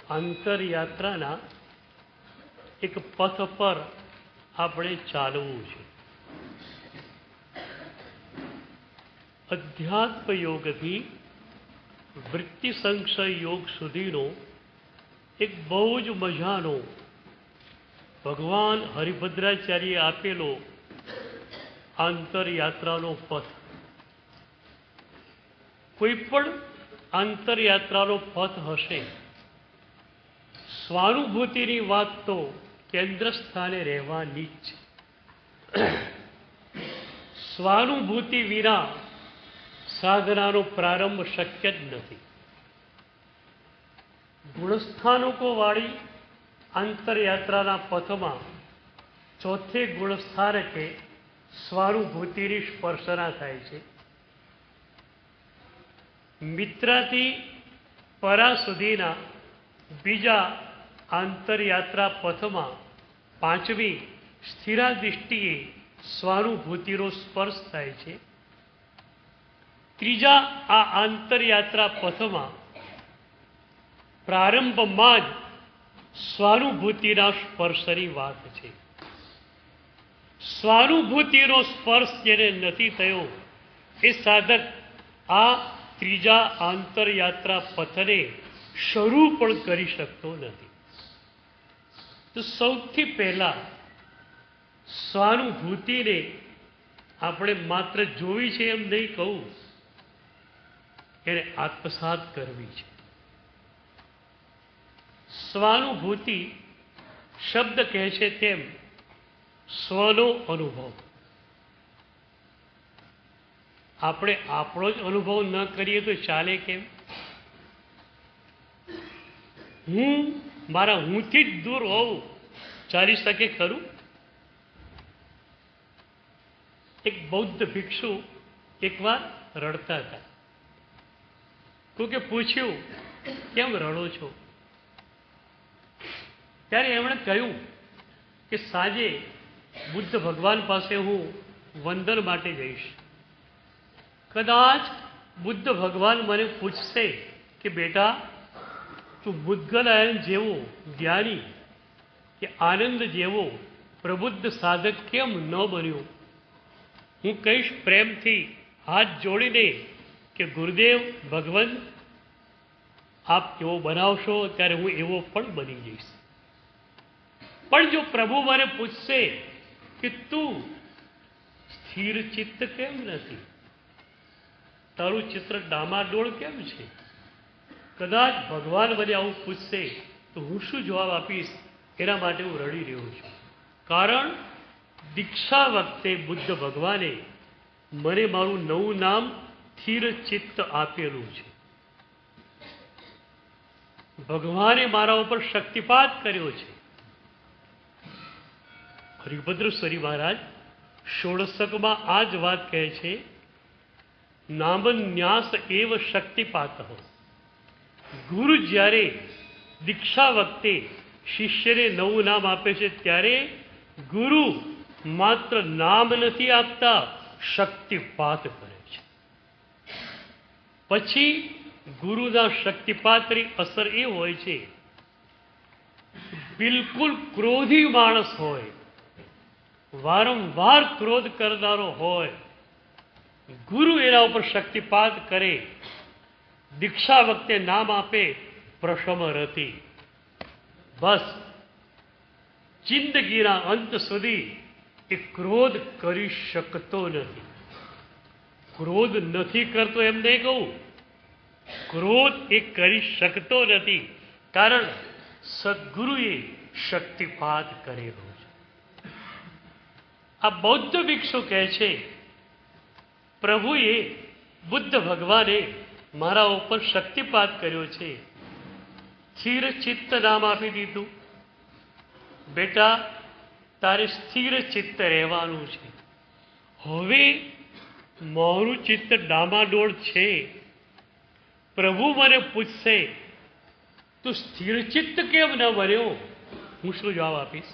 આંતરયાત્રાના એક પથ પર આપણે ચાલવું છે. અધ્યાત્મ યોગથી વૃત્તિ સંશય યોગ સુધીનો એક બહુ જ મજાનો ભગવાન હરિભદ્રાચાર્યે આપેલો આંતરયાત્રાનો પથ. કોઈ પણ આંતરયાત્રાનો પથ હશે, સ્વાનુભૂતિની વાત તો કેન્દ્ર સ્થાને રહેવાની જ છે. સ્વાનુભૂતિ વિના સાધનાનો પ્રારંભ શક્ય જ નથી. ગુણસ્થાનકો વાળી આંતરયાત્રાના પથમાં ચોથે ગુણસ્થાનકે સ્વાનુભૂતિની સ્પર્શના થાય છે. મિત્રાથી પરા સુધીના બીજા આંતરયાત્રા પથમાં પાંચમી સ્થિરાદૃષ્ટિએ સ્વાનુભૂતિનો સ્પર્શ થાય છે. ત્રીજા આ આંતરયાત્રા પથમાં પ્રારંભમાં જ સ્વાનુભૂતિના સ્પર્શની વાત છે. સ્વાનુભૂતિનો સ્પર્શ જેને નથી થયો એ સાધક આ ત્રીજા આંતરયાત્રા પથને શરૂ પણ કરી શકતો નથી. તો સૌથી પહેલા સ્વાનુભૂતિને આપણે માત્ર જોવી છે એમ નહીં કહું, એને આત્મસાત કરવી છે. સ્વાનુભૂતિ શબ્દ કહે છે તેમ સ્વનો અનુભવ. આપણે આપણો જ અનુભવ ન કરીએ તો ચાલે કેમ? હું મારા હુંથી જ દૂર હોઉં ચાલી શકે ખરું? એક બૌદ્ધ ભિક્ષુ એકવાર રડતા હતા. કોકે પૂછ્યું, કેમ રડો છો? ત્યારે એમણે કહ્યું કે સાંજે બુદ્ધ ભગવાન પાસે હું વંદન માટે જઈશ. કદાચ બુદ્ધ ભગવાન મને પૂછશે કે બેટા, તું બુદ્ધગયાન જેવો જ્ઞાની કે આનંદ જેવો પ્રબુદ્ધ સાધક કેમ ન બન્યો? હું કહીશ પ્રેમથી હાથ જોડીને કે ગુરુદેવ ભગવાન, આપ એવો બનાવશો ત્યારે હું એવો પણ બની જઈશ. પણ જો પ્રભુ મને પૂછશે કે તું સ્થિર ચિત્ત કેમ નથી, તારું ચિત્ર ડામાડોળ કેમ છે, કદાચ ભગવાન મને આવું પૂછશે તો હું શું જવાબ આપીશ? એના માટે હું રડી રહ્યો છું. કારણ દીક્ષા વખતે બુદ્ધ ભગવાને મને મારું નવું નામ સ્થિર ચિત્ત આપેલું છે. ભગવાને મારા ઉપર શક્તિપાત કર્યો છે. હરિભદ્રેશ્વરી મહારાજ ષોડશકમાં આ જ વાત કહે છે, નામન્યાસ એવ શક્તિપાત. ગુરુ જ્યારે દીક્ષા વખતે શિષ્યને નવું નામ આપે છે ત્યારે ગુરુ માત્ર નામ નથી આપતા, શક્તિપાત કરે છે. પછી ગુરુના શક્તિપાતની અસર એ હોય છે, બિલકુલ ક્રોધી માણસ હોય, વારંવાર ક્રોધ કરનારો હોય, ગુરુ એના ઉપર શક્તિપાત કરે, દીક્ષા વખતે નામ આપે પ્રશમ રતિ, બસ જિંદગીના અંત સુધી એ ક્રોધ કરી શકતો નથી. ક્રોધ નથી કરતો એમ નહીં કહું, ક્રોધ એ કરી શકતો નથી, કારણ સદગુરુએ શક્તિપાત કરેલો છે. આ બૌદ્ધ ભિક્ષુ કહે છે, પ્રભુએ બુદ્ધ ભગવાને મારા ઉપર શક્તિપાત કર્યો છે, સ્થિર ચિત્ત નામ આપી દીધું. બેટા, તારે સ્થિર ચિત્ત રહેવાનું છે. હવે મારું ચિત્ત ડામાડોળ છે. પ્રભુ મને પૂછશે તું સ્થિર ચિત્ત કેમ ન બન્યો, હું શું જવાબ આપીશ?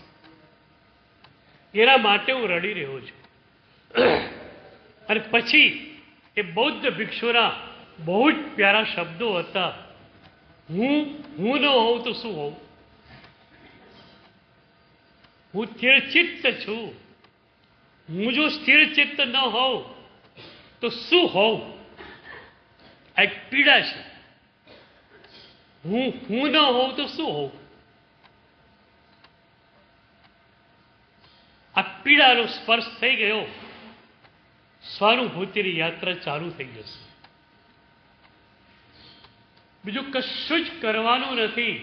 એના માટે હું રડી રહ્યો છું. અને પછી એ બૌદ્ધ ભિક્ષુના બહુ જ પ્યારા શબ્દો હતા. હું ન હોઉં તો શું હોઉં? હું સ્થિર ચિત્ત છું. હું જો સ્થિર ચિત્ત ન હોઉં તો શું હોઉં? આ એક પીડા છે. હું ન હોઉં તો શું હોઉં? આ પીડાનો સ્પર્શ થઈ ગયો, સ્વાનુભૂતિની યાત્રા ચાલુ થઈ જશે. બીજું કશું જ કરવાનું નથી.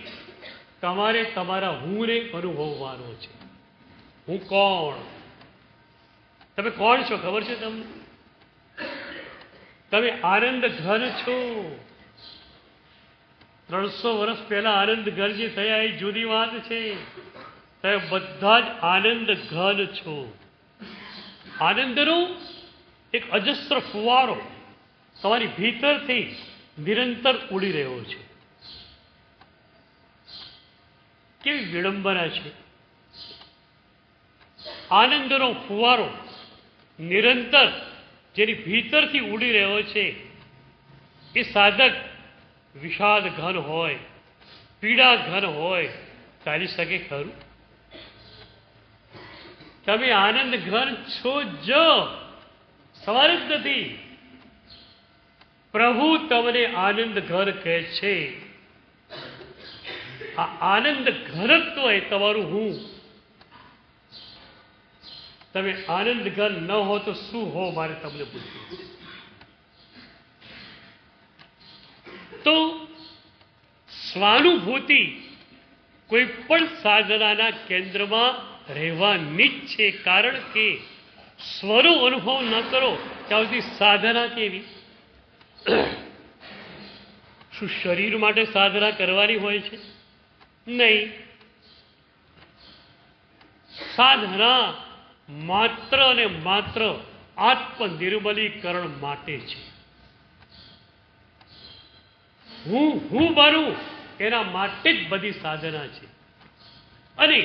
તમારે તમારા હુંને અનુભવવાનો છે. હું કોણ? તમે કોણ છો ખબર છે તમને? તમે આનંદ ઘન છો. 300 વર્ષ પહેલા આનંદ ઘન જે થયા એ જુદી વાત છે. તમે બધા જ આનંદ ઘન છો. આનંદનો એક અજસ્ર ફુવારો તમારી ભીતરથી નિરંતર ઉડી રહ્યો છે. કેવી વિડંબના છે! આનંદનો ફુવારો નિરંતર જેની ભીતરથી ઉડી રહ્યો છે, એ સાધક વિષાદ ઘન હોય, પીડા ઘન હોય, ચાલી શકે ખરું? તમે આનંદ ઘન છો જ, સવાલ જ નથી. પ્રભુ તમને આનંદ ઘન કહે છે. આ આનંદ ઘનત્વ એ તમારું હું. તમે આનંદ ઘન ન હો તો શું હો? મારે તમને પૂછવું. તો સ્વાનુભૂતિ કોઈ પણ સાધનાના કેન્દ્રમાં રહેવાની જ છે. કારણ કે સ્વનો અનુભવ ન કરો ત્યાં સુધી સાધના કેવી? શું શરીર માટે સાધના કરવાની હોય છે? નહીં. સાધના માત્ર અને માત્ર આત્મનિર્મલીકરણ માટે છે. હું બનું એના માટે જ બધી સાધના છે. અને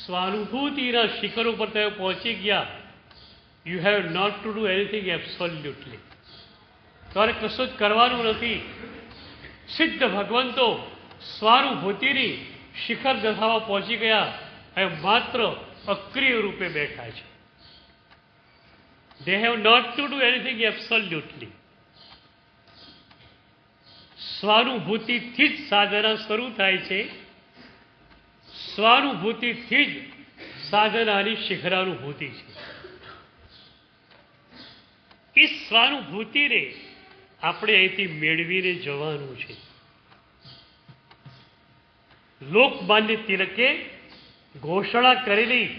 સ્વાનુભૂતિના શિખર ઉપર તમે પહોંચી ગયા. You have not to do anything absolutely. તમારે કશું જ કરવાનું નથી. સિદ્ધ ભગવંતો સ્વાનુભૂતિની શિખર દશામાં પહોંચી ગયા અને માત્ર અક્રિય રૂપે બેઠા છે. They have not to do anything absolutely. સ્વાનુભૂતિથી જ સાધના શરૂ થાય છે. સ્વાનુભૂતિથી જ સાધનાની શિખરાનુભૂતિ છે. એ સ્વાનુભૂતિને આપણે અહીંથી મેળવીને જવાનું છે. લોકમાન્ય તિલકે ઘોષણા કરેલી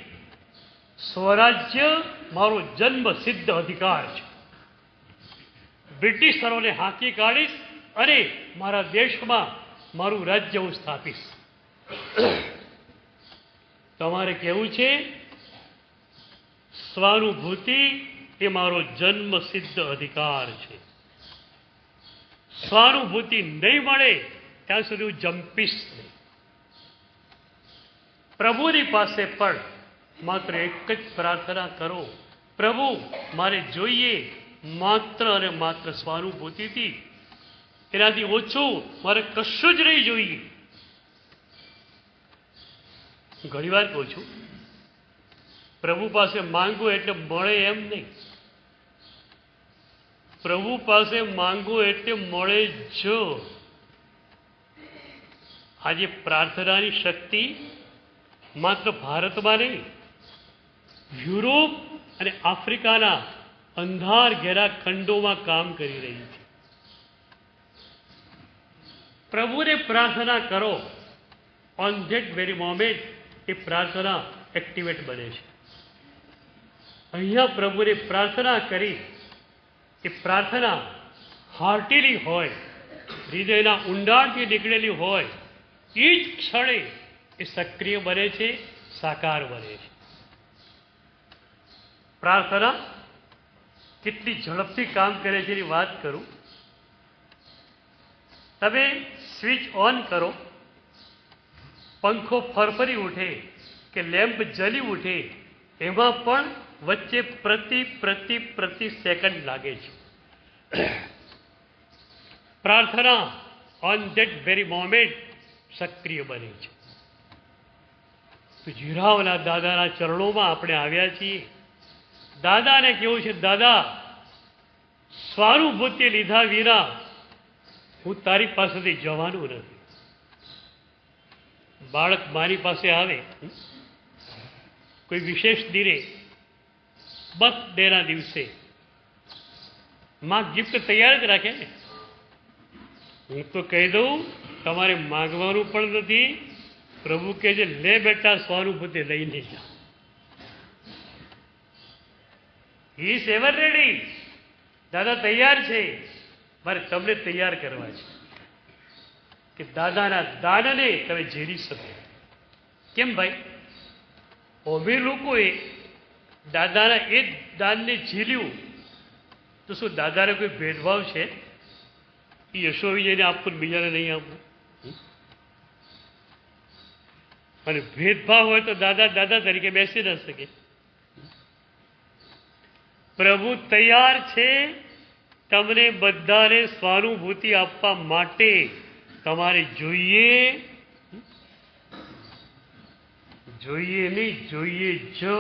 સ્વરાજ્ય મારો જન્મ સિદ્ધ અધિકાર છે. બ્રિટિશરોને હાંકી કાઢીશ અને મારા દેશમાં મારું રાજ્ય હું સ્થાપીશ. તમારે કહેવું છે સ્વાનુભૂતિ એ મારો જન્મ સિદ્ધ અધિકાર છે. સ્વાનુભૂતિ નહીં મળે ત્યાં સુધી હું જંપીશ નહીં. પ્રભુની પાસે પણ માત્ર એક જ પ્રાર્થના કરો, પ્રભુ મારે જોઈએ માત્ર અને માત્ર સ્વાનુભૂતિથી. એનાથી ઓછું મારે કશું જ નહીં જોઈએ. હું ઘણી વાર કહું છું, પ્રભુ પાસે માંગવું એટલે મળે એમ નહીં. પ્રભુ પાસે માંગવું એટલે મળે જ. આજે પ્રાર્થનાની શક્તિ માત્ર ભારતમાં નહીં, યુરોપ અને આફ્રિકાના અંધાર ઘેરા ખંડોમાં કામ કરી રહી છે. પ્રભુને પ્રાર્થના કરો, ઓન ધેટ વેરી મોમેન્ટ એ પ્રાર્થના એક્ટિવેટ બને છે. અહીંયા પ્રભુને પ્રાર્થના કરી, એ પ્રાર્થના હાર્ટીલી હોય, હૃદયના ઊંડાણથી નીકળેલી હોય, એ જ ક્ષણે એ સક્રિય બને છે, સાકાર બને છે. પ્રાર્થના કેટલી ઝડપથી કામ કરે છે એની વાત કરું. તમે સ્વિચ ઓન કરો, પંખો ફરફરી ઉઠે કે લેમ્પ જલી ઉઠે, એમાં પણ વચ્ચે પ્રતિ સેકન્ડ લાગે છે. પ્રાર્થના ઓન ધેટ વેરી મોમેન્ટ સક્રિય બને છે. તો જીરાવના દાદાના ચરણોમાં આપણે આવ્યા છીએ. દાદાને કેવું છે, દાદા સ્વાનુભૂતિ લીધા વિના હું તારી પાસેથી જવાનું નથી. બાળક મારી પાસે આવે કોઈ વિશેષ દિને, બર્થડેના દિવસે, માં ગિફ્ટ તૈયાર જ રાખે ને. હું તો કહી દઉં તમારે માગવાનું પણ નથી. પ્રભુ કહે છે લે બેટા સ્વાનુભૂતિ લઈને જા. He is ever ready. દાદા તૈયાર છે, મારે તમને તૈયાર કરવા છે કે દાદાના દાનને તમે ઝીલી શકો. કેમ ભાઈ? અમે લોકોએ દાદાના એ દાનને ઝીલ્યું તો શું દાદાને કોઈ ભેદભાવ છે? એ યશો વિજયને આપવું બીજાને નહીં આપવું? અને ભેદભાવ હોય તો દાદા દાદા તરીકે બેસી ન શકે. પ્રભુ તૈયાર છે તમને બધાને સ્વાનુભૂતિ આપવા માટે. તમારે જોઈએ નહીં, જોઈએ જો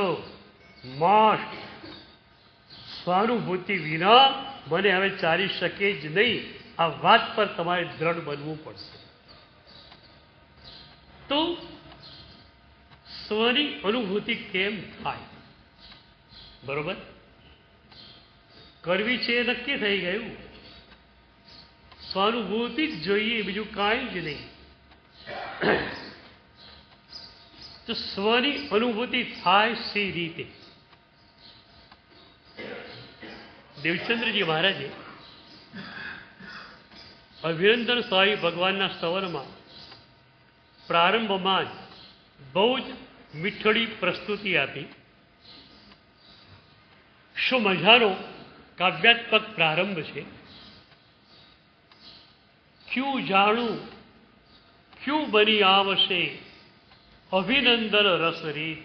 મસ્ટ. સ્વાનુભૂતિ વિના મને હવે ચાલી શકે જ નહીં. આ વાત પર તમારે દ્રઢ બનવું પડશે. તો સ્વની અનુભૂતિ કેમ થાય? બરોબર, કરવી છે એ નક્કી થઈ ગયું. સ્વાનુભૂતિ જ જોઈએ, બીજું કાંઈ જ નહીં. તો સ્વની અનુભૂતિ થાય સી રીતે? દેવચંદ્રજી મહારાજે અભિનંદન સ્વામી ભગવાનના સ્તવનમાં પ્રારંભમાં જ બહુ જ મીઠડી પ્રસ્તુતિ આપી. શું મજાનો કાવ્યાત્મક પ્રારંભ છે. ક્યું જાણું ક્યું બની આવશે અભિનંદન રસરીત.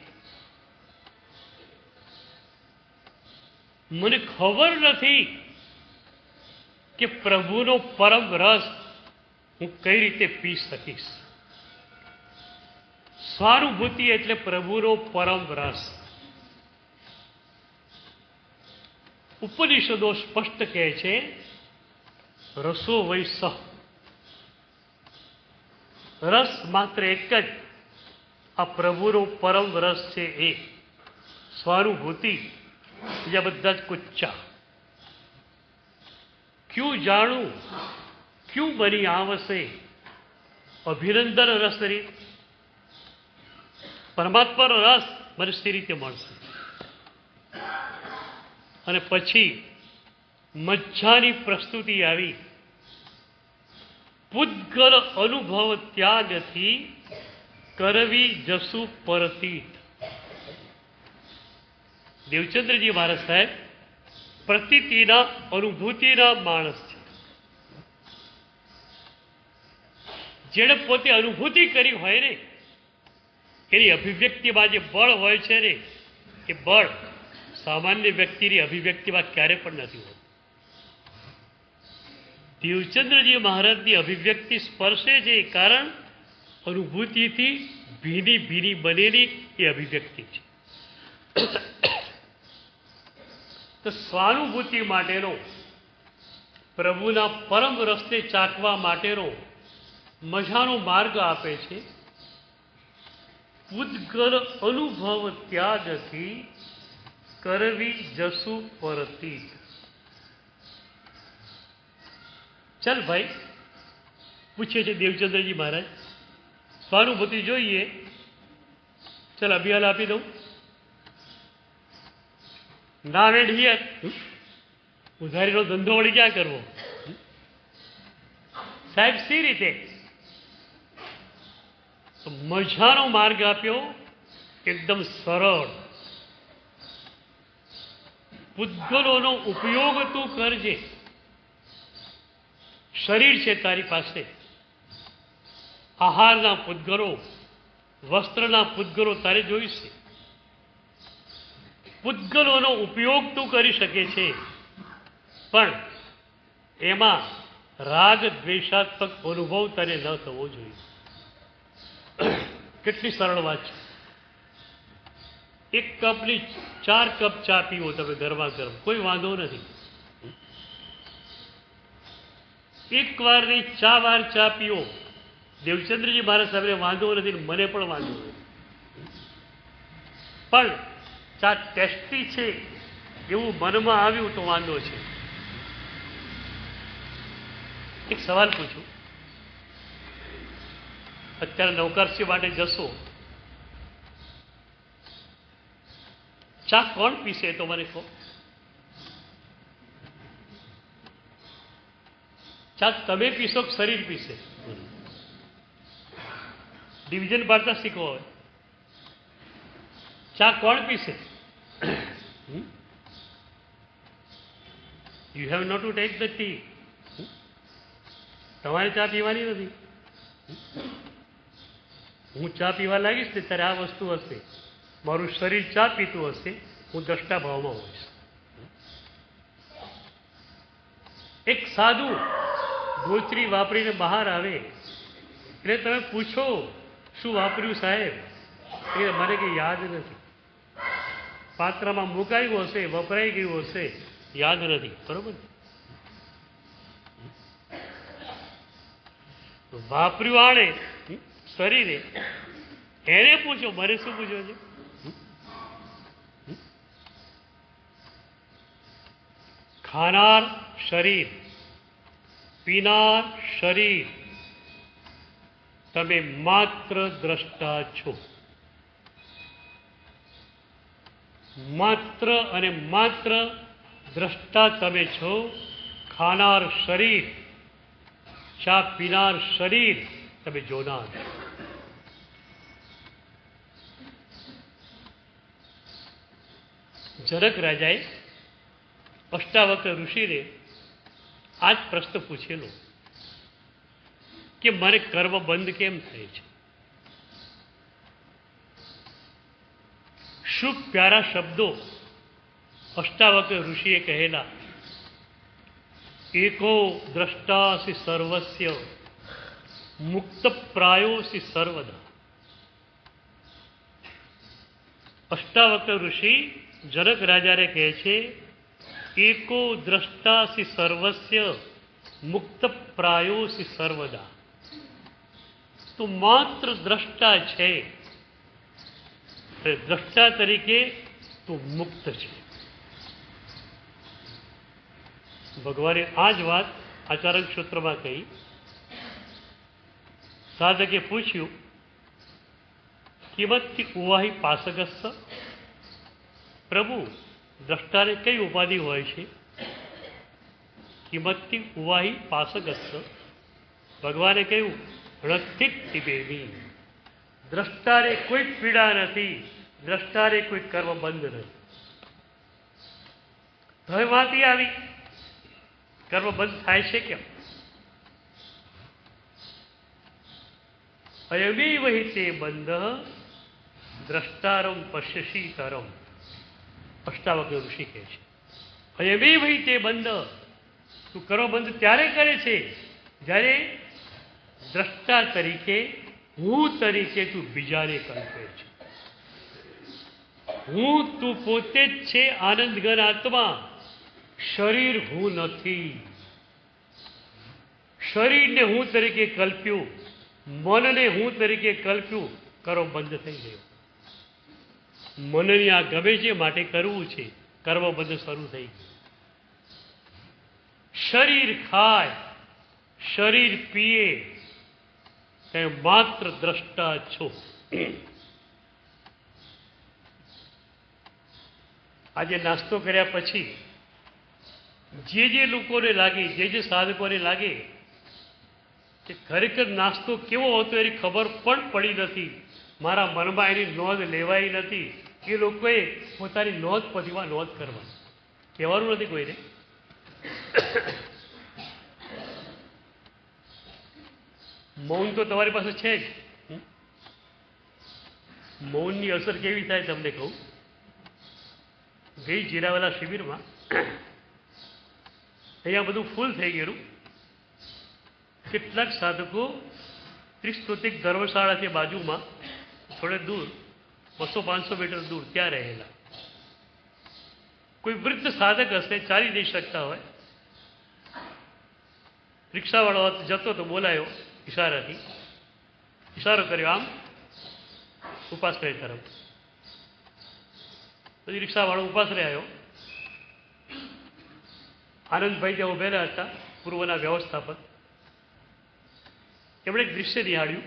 મને ખબર નથી કે પ્રભુનો પરમ રસ હું કઈ રીતે પી શકીશ. સ્વાનુભૂતિ એટલે પ્રભુનો પરમ રસ. ઉપનિષદો સ્પષ્ટ કહે છે રસો વૈસ. રસ માત્ર એક જ આ પ્રભુનો પરમ રસ છે. એ સ્વાનુભૂતિ, બીજા બધા જ કુચ્ચા. ક્યું જાણું ક્યું બની આવશે અભિનંદન રસ રીત. પરમાત્માનો રસ મને સી રીતે મળશે? અને પછી મજ્જાની પ્રસ્તુતિ આવી. પૂદગલ અનુભવ ત્યાગથી કરવી જસુ પરતીત. દેવચંદ્રજી મહારાજ સાહેબ પ્રતીતિના અનુભૂતિના માણસ છે. જેણે પોતે અનુભૂતિ કરી હોય ને એની અભિવ્યક્તિમાં જે બળ હોય છે ને, એ બળ સામાન્ય વ્યક્તિની અભિવ્યક્તિમાં ક્યારે પણ નથી હોતું. દેવચંદ્રજી મહારાજની અભિવ્યક્તિ સ્પર્શે છે કારણ અનુભૂતિથી ભીની ભીની બનેલી એ અભિવ્યક્તિ છે. તો સ્વાનુભૂતિ માટેનો, પ્રભુના પરમ રસ્તે ચાખવા માટેનો મજાનો માર્ગ આપે છે. પૂદગલ અનુભવ ત્યાગથી કરવી જસુ પરતીત. ચાલ ભાઈ, પૂછે છે દેવચંદ્રજી મહારાજ, સ્વાનુભૂતિ જોઈએ, ચાલ અભિયાન આપી દઉં. ના એન્ડ હિયર. ઉધારીનો ધંધો વળી ક્યાં કરવો સાહેબ? સી રીતે? તો મજાનો માર્ગ આપ્યો, એકદમ સરળ. પૂદગલોનો ઉપયોગ તું કરજે. શરીર છે તારી પાસે, આહારના પૂદગલો, વસ્ત્રના પૂદગલો તારે જોઈશે. પૂદગલોનો ઉપયોગ તું કરી શકે છે, પણ એમાં રાગ દ્વેષાત્મક અનુભવ તને ન થવો જોઈએ. કેટલી સરળ વાત છે. એક કપની 4 કપ ચા પીવો તમે ગરમા ગરમ, કોઈ વાંધો નથી. એક વારની 4 વાર ચા પીવો, દેવચંદ્રજી મારા સાહેબને વાંધો નથી, મને પણ વાંધો નથી. પણ ચા ટેસ્ટી છે એવું મનમાં આવ્યું તો વાંધો છે. એક સવાલ પૂછું, અત્યારે નવકારસિંહ માટે જશો, ચા કોણ પીશે તો મને કહો. ચા તમે પીશો કે શરીર પીશે? ડિવિઝન પાડતા શીખવો હોય. ચા કોણ પીશે? You have not to take the tea. તમારે ચા પીવાની નથી. હું ચા પીવા લાગીશ ને ત્યારે આ વસ્તુ હશે. મારું શરીર ચા પીતું હશે, હું દ્રષ્ટા ભાવમાં હોઈશ. એક સાધુ ગોચરી વાપરીને બહાર આવે એટલે તમે પૂછો શું વાપર્યું સાહેબ? એ મને કંઈ યાદ નથી. પાત્રમાં મુકાયું હશે, વપરાઈ ગયું હશે, યાદ નથી. બરોબર? વાપર્યું આણે શરીરે, એને પૂછો, મને શું પૂછ્યો છે? ખાનાર શરીર, પીનાર શરીર, તમે માત્ર દ્રષ્ટા છો. માત્ર અને માત્ર દ્રષ્ટા તમે છો. ખાનાર શરીર, ચા પીનાર શરીર તમે જોનાર. જનક રાજાએ અષ્ટાવક્ર ઋષિને આ જ પ્રશ્ન પૂછેલો કે મારે કર્મ બંધ કેમ થાય છે? શું પ્યારા શબ્દો અષ્ટાવક્ર ઋષિએ કહેલા, એકો દ્રષ્ટાસી સર્વસ્ય મુક્ત પ્રાયોસી સર્વદા. અષ્ટાવક્ર ઋષિ જનક રાજાને કહે છે, એકો દ્રષ્ટાસી સર્વસ્ય મુક્ત પ્રાયોસી સર્વદા. તો માત્ર દ્રષ્ટા છે, દ્રષ્ટા તરીકે તું મુક્ત છે. ભગવાને આ જ વાત આચાર્ય સૂત્રમાં કહી. સાધકે પૂછ્યું, કિમત્તિ ઉવાહી પાસગસ્સ? પ્રભુ, દ્રષ્ટાને કઈ ઉપાધિ હોય છે? કિમત્તિ ઉવાહી પાસગસ્સ. ભગવાને કહ્યું, રથિત તિબેમી. દ્રષ્ટાને કોઈ પીડા નથી, દ્રષ્ટાને કોઈ કર્મ બંધ નથી. હવે વાત એ આવી, કર્મ બંધ થાય છે કેમ? અયમેવ હિ તે બંધ દ્રષ્ટારમ પશ્યસી તરમ. અષ્ટાવક્ર ઋષિ કહે છે, અયમેવ હિ તે બંધ. તું કર્મ બંધ ત્યારે કરે છે જ્યારે દ્રષ્ટા તરીકે, હું તરીકે તું બીજાને કલ્પે છે. હું તું પોતે જ છે આનંદ ઘન આત્મા, શરીર હું નથી. શરીરને હું તરીકે કલ્પ્યું, મનને હું તરીકે કલ્પ્યું, કર્મ બંધ થઈ ગયો. મનને આ ગમે છે માટે કરવું છે, કર્મ બંધ શરૂ થઈ ગયું. શરીર ખાય, શરીર પીએ, તે માત્ર દ્રષ્ટા છો. આજે નાસ્તો કર્યા પછી જે લોકોને લાગે, જે સાધકોને લાગે કે ખરેખર નાસ્તો કેવો હતો એની ખબર પણ પડી નથી, મારા મનમાં એની નોંધ લેવાઈ નથી, એ લોકોએ પોતાની નોંધ પછીમાં નોંધ કરવા, કહેવાનું નથી કોઈને. મૌન તો તમારી પાસે છે જ. મૌનની અસર કેવી થાય તમને કહું. ગઈ જીરાવાલા શિબિરમાં અહીંયા બધું ફૂલ થઈ ગયેલું. કેટલાક સાધકો ત્રિસ્તોતિક ધર્મશાળાથી બાજુમાં થોડે દૂર 200-500 મીટર દૂર ત્યાં રહેલા. કોઈ વૃદ્ધ સાધક હશે, ચાલી નહીં શકતા હોય. રિક્ષાવાળો જતો તો બોલાયો ઈશારાથી, ઈશારો કર્યો આમ ઉપાશ્રય તરફ. પછી રિક્ષાવાળો ઉપાશ્રય આવ્યો. આનંદભાઈ ત્યાં ઉભેલા હતા, પૂર્વના વ્યવસ્થાપક. એમણે એક દૃશ્ય નિહાળ્યું.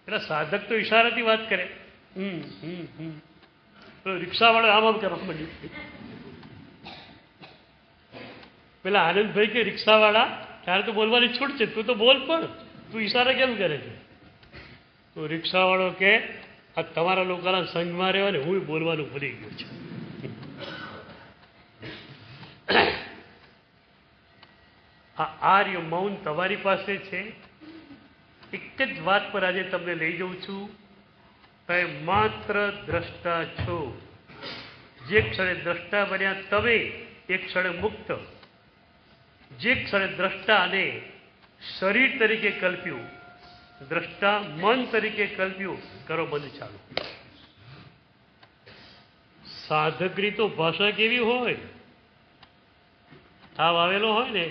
પેલા સાધક તો ઈશારાથી વાત કરે, રિક્ષાવાળો આમ આમ કરવા માંડ્યું. પેલા આનંદભાઈ કે રિક્ષાવાળા ત્યારે તો બોલવાની છૂટ છે, તું તો બોલ પણ તું ઈશારા કેમ કરે છે? તો રિક્ષાવાળો કે આ તમારા લોકોના સંઘમાં રહેવા ને હું બોલવાનું ભૂલી ગયો છું. આ આર્ય મૌન તમારી પાસે છે. એક જ વાત પર આજે તમને લઈ જાઉં છું. તમે માત્ર દ્રષ્ટા છો. જે ક્ષણે દ્રષ્ટા બન્યા તમે એક ક્ષણે મુક્ત. જે ક્ષણે દ્રષ્ટા અને શરીર તરીકે કલ્પ્યું, દ્રષ્ટા મન તરીકે કલ્પ્યું, કરો બંધ ચાલુ. સાધકની તો ભાષા કેવી હોય, તાવ આવેલો હોય ને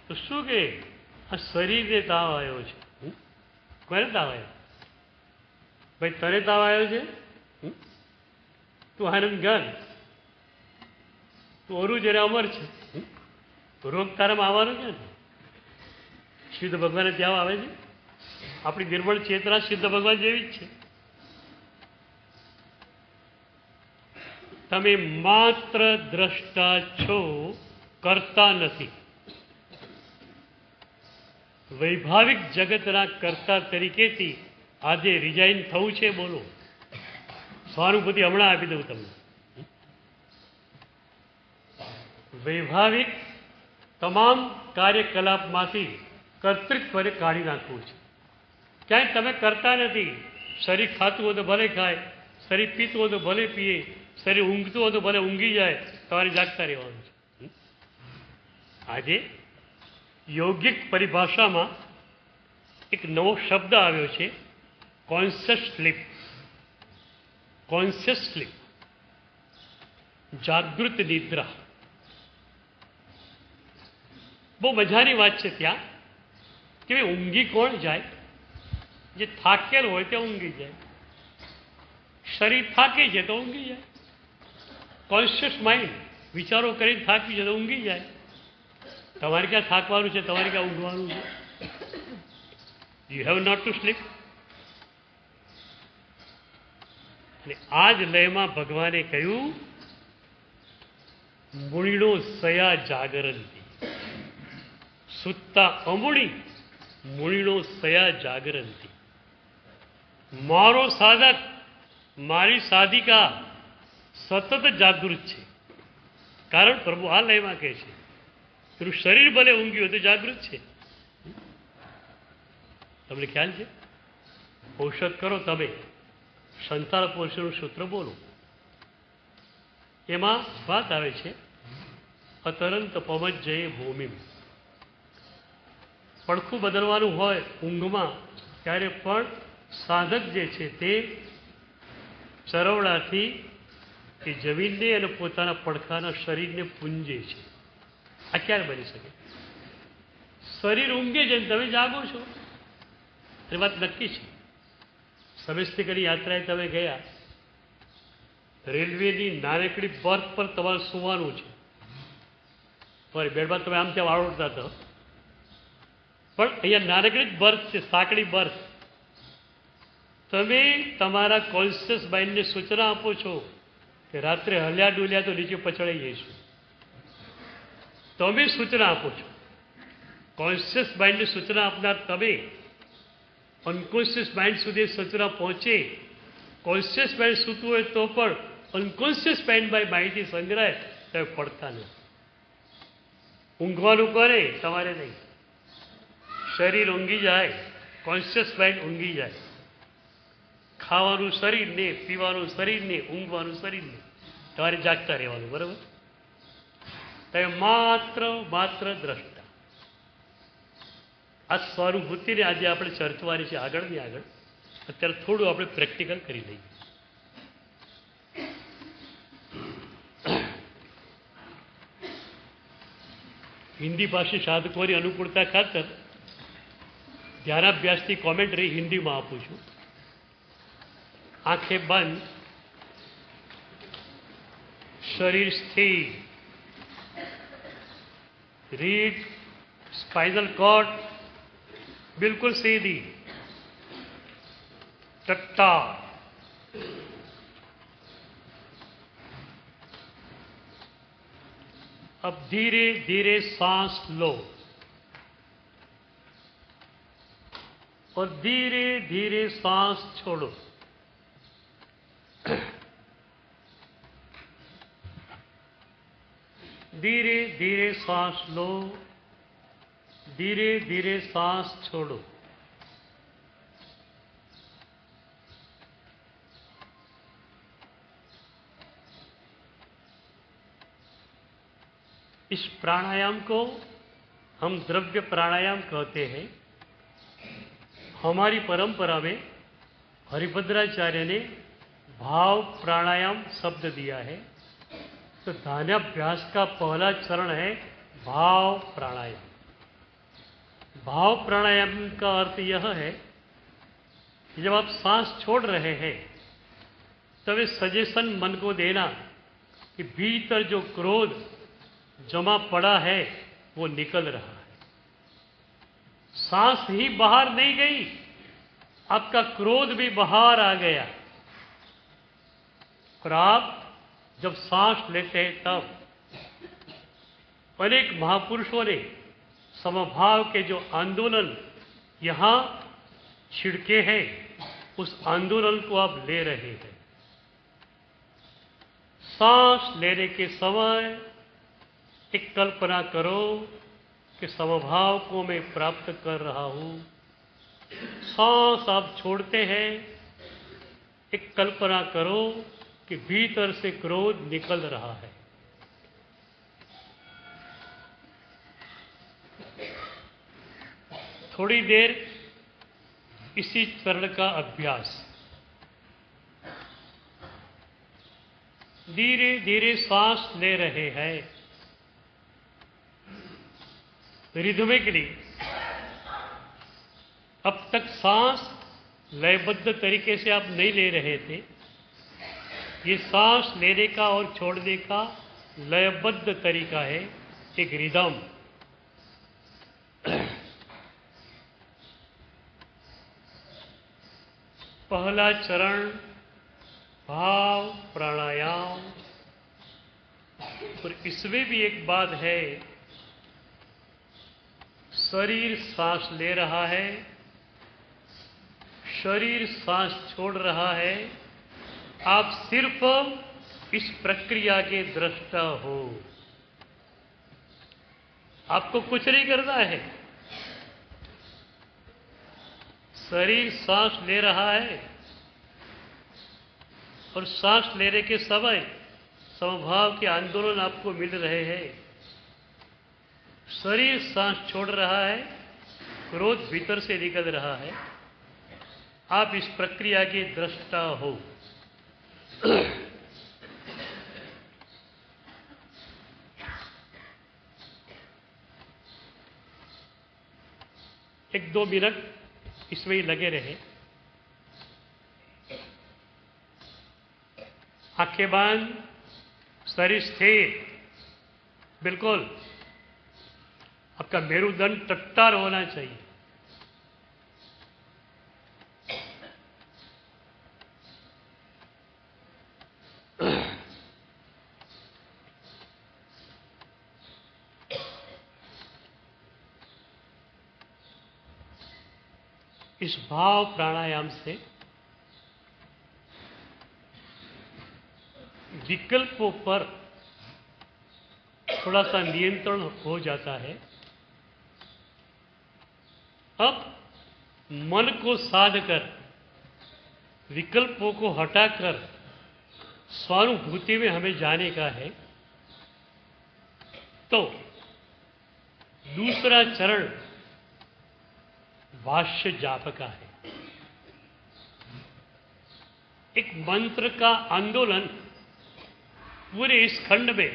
તો શું કે આ શરીરને તાવ આવ્યો છે. કોને તાવ આવ્યો? ભાઈ તને તાવ આવ્યો છે, તું આનંદ ગણ, તું ઓરું જયારે અમર છે. રોગ તારામાં આવવાનો છે ને. સિદ્ધ ભગવાને ત્યાં આવે છે. આપણી નિર્મળ ચેતના સિદ્ધ ભગવાન જેવી જ છે. તમે માત્ર દ્રષ્ટા છો, કરતા નથી. વૈભાવિક જગતના કર્તા તરીકેથી આજે રિઝાઇન થવું છે. બોલો, સહાનુભૂતિ હમણાં આપી દઉં તમને. વૈભાવિક તમામ કાર્યકલાપમાંથી કર્તૃત્વને કાઢી નાખવું છે. ક્યાંય તમે કરતા નથી. શરીર ખાતું હોય તો ભલે ખાય, શરીર પીતું હોય તો ભલે પીએ, શરીર ઊંઘતું હોય તો ભલે ઊંઘી જાય, તમારે જાગતા રહેવાનું છે. આજે યોગિક પરિભાષામાં એક નવો શબ્દ આવ્યો છે, કોન્શિયસ સ્લીપ. કોન્શિયસ સ્લીપ, જાગૃત નિદ્રા. બહુ મજાની વાત છે ત્યાં કે ભાઈ ઊંઘી કોણ જાય? જે થાકેલ હોય તે ઊંઘી જાય. શરીર થાકે છે તો ઊંઘી જાય. કોન્શિયસ માઇન્ડ વિચારો કરીને થાકી છે તો ઊંઘી જાય. તમારે ક્યાં થાકવાનું છે, તમારે ક્યાં ઊંઘવાનું છે? You have not to sleep. અને આ જ લયમાં ભગવાને કહ્યું, મૂળીનો સયા જાગરંતી. સુત્તા અમૂળી, મૂળીનો સયા જાગરંતી. મારો સાધક, મારી સાધિકા સતત જાગૃત છે. કારણ પ્રભુ આ લયમાં કહે છે, તેનું શરીર ભલે ઊંઘ્યું તો જાગૃત છે. તમને ખ્યાલ છે? ઔષધ કરો તમે, સંતાન પોષણનું સૂત્ર બોલો, એમાં વાત આવે છે, અતરંત પવજ્જયે ભૂમિ. પડખું બદલવાનું હોય ઊંઘમાં, ત્યારે પણ સાધક જે છે તે ચરવડાથી એ જમીનને અને પોતાના પડખાના શરીરને પૂંજે છે. આ ક્યારે બની શકે? શરીર ઊંઘે છે ને તમે જાગો છો. એ વાત નક્કી છે. સમસ્તિકની યાત્રાએ તમે ગયા, રેલવેની નાનકડી બર્થ પર તમારે સુવાનું છે. તમારી બેડમાં તમે આમ ત્યાં વાળોડતા હતા, પણ અહીંયા નાનકડી જ બર્થ છે, સાંકડી બર્થ. તમે તમારા કોન્શિયસ માઇન્ડને સૂચના આપો છો કે રાત્રે હલ્યા ડુલ્યા તો નીચે પછડાઈ જઈશું. તમે સૂચના આપો છો. કોન્શિયસ માઇન્ડને સૂચના આપનાર તમે, અનકોન્શિયસ માઇન્ડ સુધી સૂચના પહોંચે. કોન્શિયસ માઇન્ડ સૂતું હોય તો પણ અનકોન્શિયસ માઇન્ડમાં માહિતી સંગ્રહાય, તમે પડતા નથી. ઊંઘવાનું કરે તમારે નહીં. શરીર ઊંઘી જાય, કોન્શિયસ માઇન્ડ ઊંઘી જાય. ખાવાનું શરીરને, પીવાનું શરીરને, ઊંઘવાનું શરીરને, તમારે જાગતા રહેવાનું. બરાબર? તમે માત્ર દ્રષ્ટા. આ સ્વાનુભૂતિને આજે આપણે ચર્ચવાની છે આગળની આગળ. અત્યારે થોડું આપણે પ્રેક્ટિકલ કરી લઈએ. હિન્દી ભાષી સાધકોની અનુકૂળતા ખાતર ધ્યાનાભ્યાસની કોમેન્ટરી હિન્દીમાં આપું છું. આંખે બંધ, શરીર સ્થિર, रीढ़ स्पाइनल कॉर्ड बिल्कुल सीधी, टट्टा, अब धीरे धीरे सांस लो और धीरे धीरे सांस छोड़ो. धीरे धीरे सांस लो, धीरे धीरे सांस छोड़ो. इस प्राणायाम को हम द्रव्य प्राणायाम कहते हैं. हमारी परंपरा में हरिभद्राचार्य ने भाव प्राणायाम शब्द दिया है. तो ध्यानाभ्यास का पहला चरण है भाव प्राणायाम. भाव प्राणायाम का अर्थ यह है कि जब आप सांस छोड़ रहे हैं तब ये सजेशन मन को देना कि भीतर जो क्रोध जमा पड़ा है वो निकल रहा है. सांस ही बाहर नहीं गई, आपका क्रोध भी बाहर आ गया. और आप जब सांस लेते हैं तब अनेक महापुरुषों ने समभाव के जो आंदोलन यहां छिड़के हैं उस आंदोलन को आप ले रहे हैं. सांस लेने के समय एक कल्पना करो कि समभाव को मैं प्राप्त कर रहा हूं. सांस आप छोड़ते हैं, एक कल्पना करो कि भीतर से क्रोध निकल रहा है. थोड़ी देर इसी चरण का अभ्यास. धीरे धीरे सांस ले रहे हैं. रिदमिकली अब तक सांस लयबद्ध तरीके से आप नहीं ले रहे थे. ये सांस लेने का और छोड़ने का लयबद्ध तरीका है, एक रिदम. पहला चरण भाव प्राणायाम. और इसमें भी एक बात है, शरीर सांस ले रहा है, शरीर सांस छोड़ रहा है. आप सिर्फ इस प्रक्रिया के दृष्टा हो, आपको कुछ नहीं करना है. शरीर सांस ले रहा है और सांस लेने के समय समभाव के आंदोलन आपको मिल रहे हैं. शरीर सांस छोड़ रहा है, क्रोध भीतर से निकल रहा है. आप इस प्रक्रिया के दृष्टा हो. एक दो मिनट इसमें ही लगे रहे. आंखें बंद, शरीर स्थिर, बिल्कुल. आपका मेरुदंड टट्टार होना चाहिए. इस भाव प्राणायाम से विकल्पों पर थोड़ा सा नियंत्रण हो जाता है. अब मन को साध कर विकल्पों को हटाकर स्वानुभूति में हमें जाने का है. तो दूसरा चरण भाष्य जाप का है। एक मंत्र का आंदोलन पूरे इस खंड में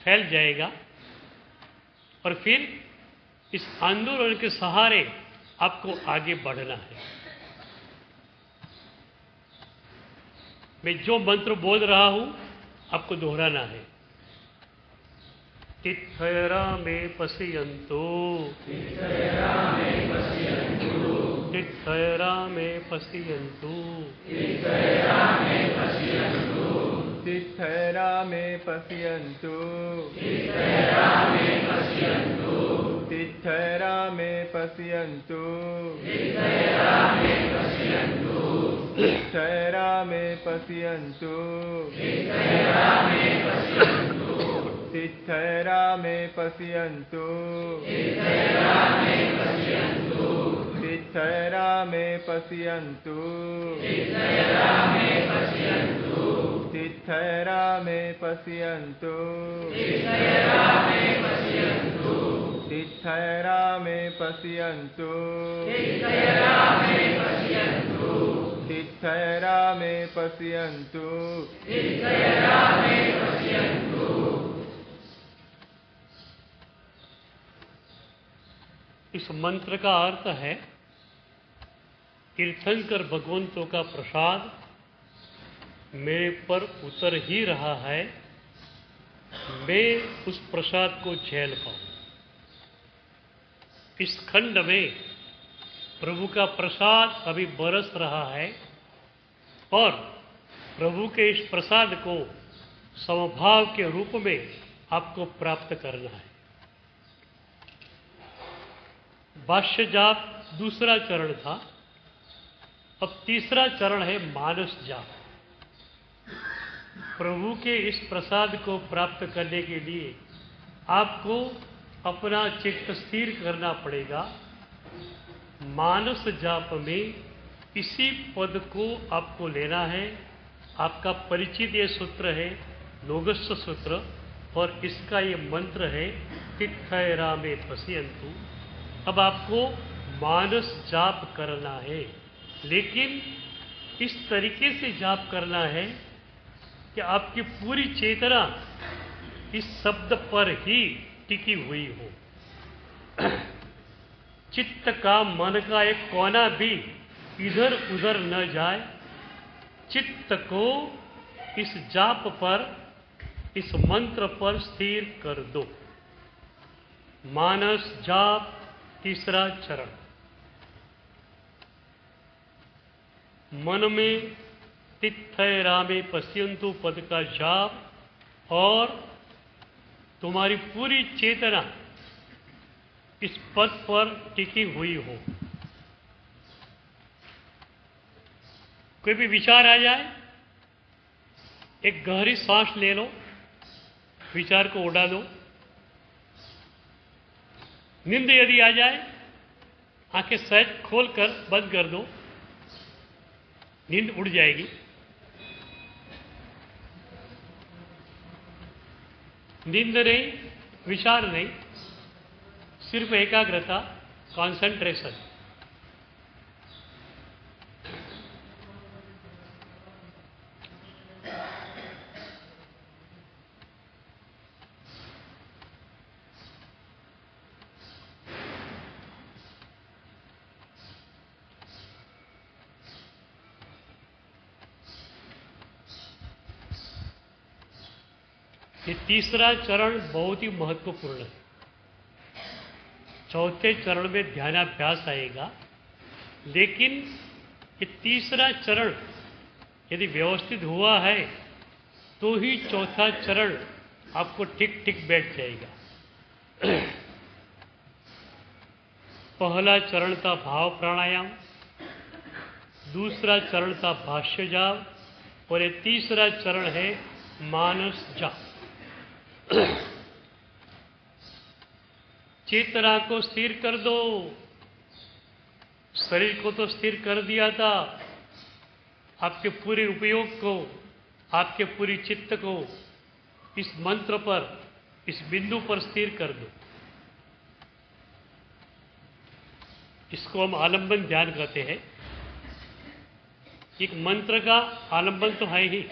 फैल जाएगा और फिर इस आंदोलन के सहारे आपको आगे बढ़ना है। मैं जो मंत्र बोल रहा हूं आपको दोहराना है। तिथैरा में पश्यन्तु, तिथैरा में पश्यन्तु, तिथैरा में पश्यन्तु, तिथैरा में पश्यन्तु, तिथैरा में पश्यन्तु, तिथैरा में पश्यन्तु, तिथैरा में पश्यन्तु, तिथैरा में पश्यन्तु, तिथैरा में पश्यन्तु, तिथैरा में पश्यन्तु, तिथैरा में पश्यन्तु, तिथैरा में पश्यन्तु, तिथैरा में पश्यन्तु, तिथैरा में पश्यन्तु, तिथैरा में पश्यन्तु, तिथैरा में पश्यन्तु, तिथैरा में पश्यन्तु, तिथैरा में पश्यन्तु, तिथैरा में पश्यन्तु, तिथैरा में पश्यन्तु। इस मंत्र का अर्थ है तीर्थंकर भगवंतों का प्रसाद मेरे पर उतर ही रहा है, मैं उस प्रसाद को झेल पाऊं। इस खंड में प्रभु का प्रसाद अभी बरस रहा है और प्रभु के इस प्रसाद को समभाव के रूप में आपको प्राप्त करना है। भाष्य जाप दूसरा चरण था, अब तीसरा चरण है मानस जाप। प्रभु के इस प्रसाद को प्राप्त करने के लिए आपको अपना चित्त स्थिर करना पड़ेगा। मानस जाप में इसी पद को आपको लेना है। आपका परिचित ये सूत्र है लोगस्य सूत्र और इसका ये मंत्र है तिथैरा में पश्यन्तु। अब आपको मानस जाप करना है, लेकिन इस तरीके से जाप करना है कि आपकी पूरी चेतना इस शब्द पर ही टिकी हुई हो। चित्त का, मन का एक कोना भी इधर उधर न जाए। चित्त को इस जाप पर, इस मंत्र पर स्थिर कर दो। मानस जाप तीसरा चरण। मन में तिथैरा में पश्यन्तु पद का जाप और तुम्हारी पूरी चेतना इस पद पर टिकी हुई हो। कोई भी विचार आ जाए, एक गहरी सांस ले लो, विचार को उड़ा दो। नींद यदि आ जाए, आंखें सहज खोलकर बंद कर दो, नींद उड़ जाएगी। नींद नहीं, विचार नहीं, सिर्फ एकाग्रता, कंसंट्रेशन। ये तीसरा चरण बहुत ही महत्वपूर्ण है। चौथे चरण में ध्यानाभ्यास आएगा, लेकिन ये तीसरा चरण यदि व्यवस्थित हुआ है तो ही चौथा चरण आपको ठीक ठीक बैठ जाएगा। पहला चरण था भाव प्राणायाम, दूसरा चरण था भाष्य जाप और ये तीसरा चरण है मानस जाप। चेतना को स्थिर कर दो। शरीर को तो स्थिर कर दिया था, आपके पूरे उपयोग को, आपके पूरी चित्त को इस मंत्र पर, इस बिंदु पर स्थिर कर दो। इसको हम आलंबन ध्यान कहते हैं। एक मंत्र का आलंबन तो है ही,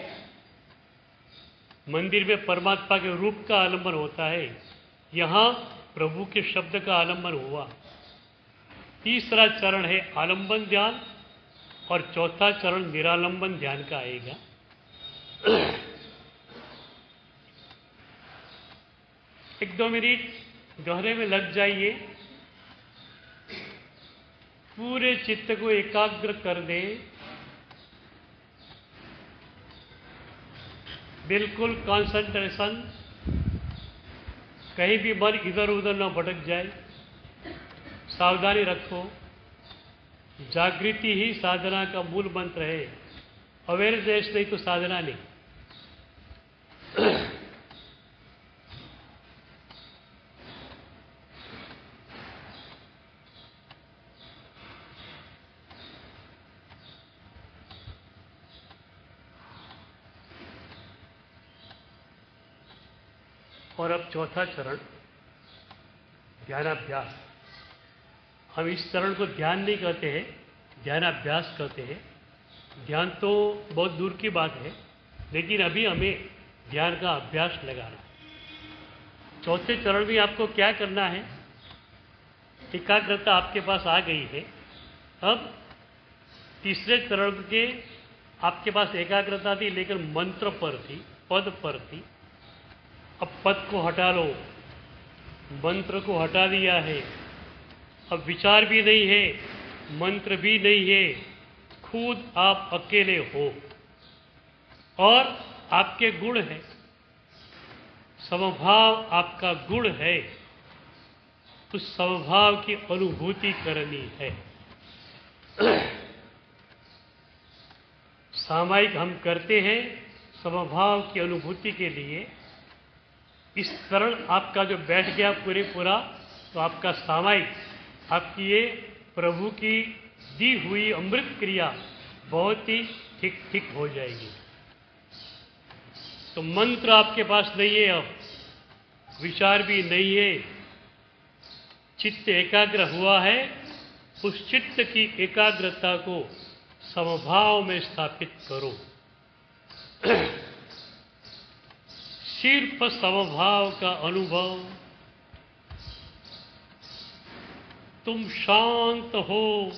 मंदिर में परमात्मा के रूप का आलंबन होता है, यहाँ प्रभु के शब्द का आलंबन हुआ। तीसरा चरण है आलंबन ध्यान और चौथा चरण निरालंबन ध्यान का आएगा। एक दो मिनट गहरे में लग जाइए, पूरे चित्त को एकाग्र कर दे, बिल्कुल कंसंट्रेशन, कहीं भी मन इधर उधर न भटक जाए। सावधानी रखो, जागृति ही साधना का मूल मंत्र है। अवेयरनेस नहीं तो साधना नहीं। और अब चौथा चरण ध्यानाभ्यास। हम इस चरण को ध्यान नहीं कहते हैं, ध्यानाभ्यास कहते हैं। ध्यान तो बहुत दूर की बात है, लेकिन अभी हमें ध्यान का अभ्यास लगाना है। चौथे चरण में आपको क्या करना है? एकाग्रता आपके पास आ गई है। अब तीसरे चरण के आपके पास एकाग्रता थी, लेकिन मंत्र पर थी, पद पर थी। अब पद को हटा लो, मंत्र को हटा दिया है। अब विचार भी नहीं है, मंत्र भी नहीं है, खुद आप अकेले हो और आपके गुण है, समभाव आपका गुण है। उस समभाव की अनुभूति करनी है। सामायिक हम करते हैं समभाव की अनुभूति के लिए। इस चरण आपका जो बैठ गया पूरा, तो आपका सामायिक, आपकी ये प्रभु की दी हुई अमृत क्रिया बहुत ही ठीक ठीक हो जाएगी। तो मंत्र आपके पास नहीं है, अब विचार भी नहीं है, चित्त एकाग्र हुआ है। उस चित्त की एकाग्रता को समभाव में स्थापित करो। सिर्फ समभाव का अनुभव। तुम शांत हो,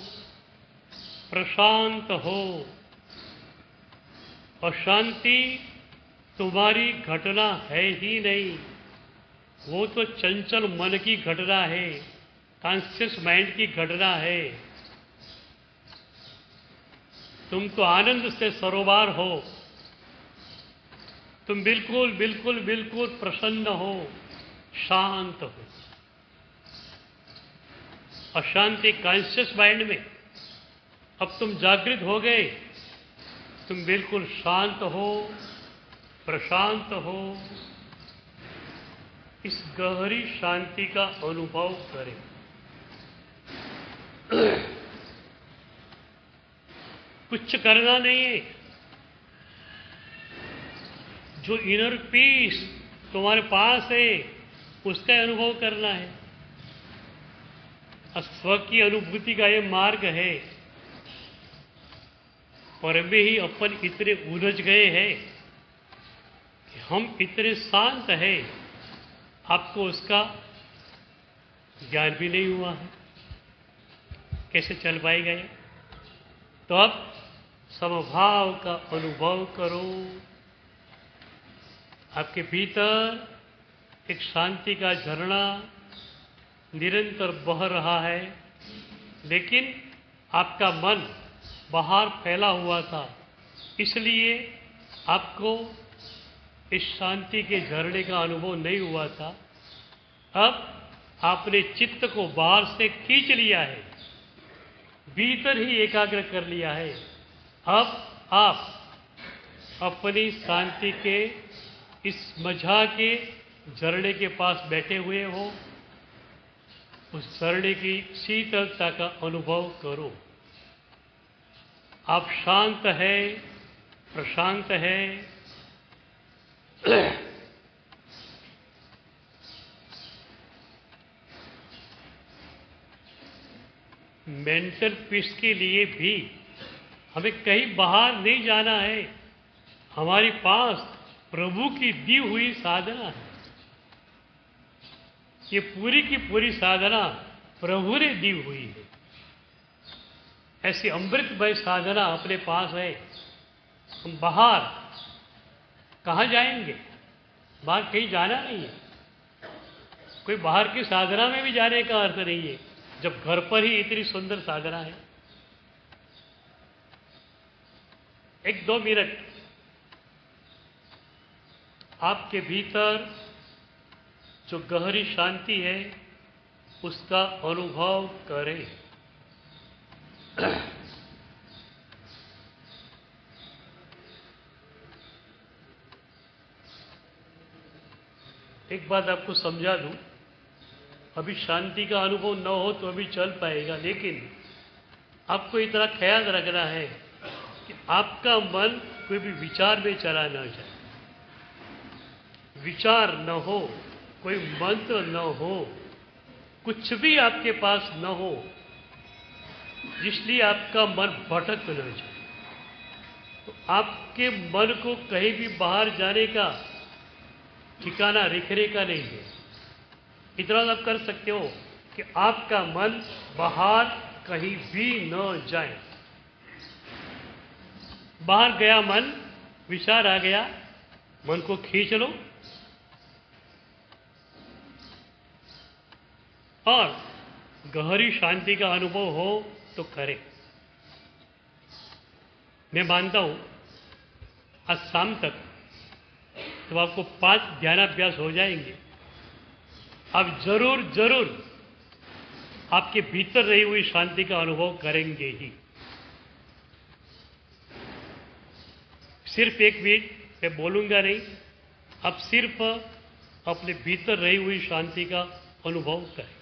प्रशांत हो। अशांति तुम्हारी घटना है ही नहीं, वो तो चंचल मन की घटना है, कॉन्शियस माइंड की घटना है। तुम तो आनंद से सरोबार हो, तुम बिल्कुल बिल्कुल बिल्कुल प्रसन्न हो, शांत हो। अशांति कॉन्शियस माइंड में, अब तुम जागृत हो गए, तुम बिल्कुल शांत हो, प्रशांत हो। इस गहरी शांति का अनुभव करें। कुछ करना नहीं है, जो इनर पीस तुम्हारे पास है उसका अनुभव करना है। स्व की अनुभूति का ये मार्ग है, पर में ही अपन इतने उलझ गए हैं कि हम इतने शांत हैं, आपको उसका ज्ञान भी नहीं हुआ है। कैसे चल पाएगा ये? तो अब समभाव का अनुभव करो। आपके भीतर एक शांति का झरना निरंतर बह रहा है, लेकिन आपका मन बाहर फैला हुआ था, इसलिए आपको इस शांति के झरने का अनुभव नहीं हुआ था। अब आपने चित्त को बाहर से खींच लिया है, भीतर ही एकाग्र कर लिया है। अब आप अपनी शांति के इस मझा के झरने के पास बैठे हुए हो। उस झरने की शीतलता का अनुभव करो। आप शांत है, प्रशांत है। मेंटल पीस के लिए भी हमें कहीं बाहर नहीं जाना है। हमारे पास प्रभु की दी हुई साधना है। ये पूरी की पूरी साधना प्रभु ने दी हुई है। ऐसी अमृतमय साधना अपने पास है। हम बाहर कहाँ जाएंगे? बाहर कहीं जाना नहीं है। कोई बाहर की साधना में भी जाने का अर्थ नहीं है, जब घर पर ही इतनी सुंदर साधना है। 1-2 मिनट आपके भीतर जो गहरी शांति है उसका अनुभव करें। एक बात आपको समझा दूं, अभी शांति का अनुभव न हो तो अभी चल पाएगा, लेकिन आपको इतना ख्याल रखना है कि आपका मन कोई भी विचार में चला न जाए। विचार न हो, कोई मंत्र न हो, कुछ भी आपके पास न हो, इसलिए आपका मन भटक न जाए। तो आपके मन को कहीं भी बाहर जाने का ठिकाना रिखने का नहीं है। इतना आप कर सकते हो कि आपका मन बाहर कहीं भी न जाए। बाहर गया मन, विचार आ गया, मन को खींच लो और गहरी शांति का अनुभव हो तो करें। मैं मानता हूं आज शाम तक तो आपको 5 ध्यानाभ्यास हो जाएंगे। आप जरूर जरूर आपके भीतर रही हुई शांति का अनुभव करेंगे ही। सिर्फ 1 मिनट मैं बोलूंगा नहीं, आप सिर्फ अपने भीतर रही हुई शांति का अनुभव करें।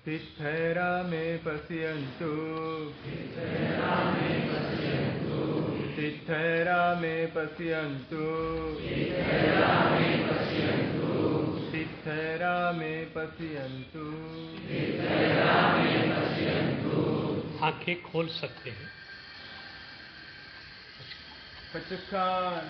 तिष्ठैरा मे पश्यन्तु तिष्ठैरा मे पश्यन्तु तिष्ठैरा मे पश्यन्तु। आंखें खोल सकते हैं। Pachukkan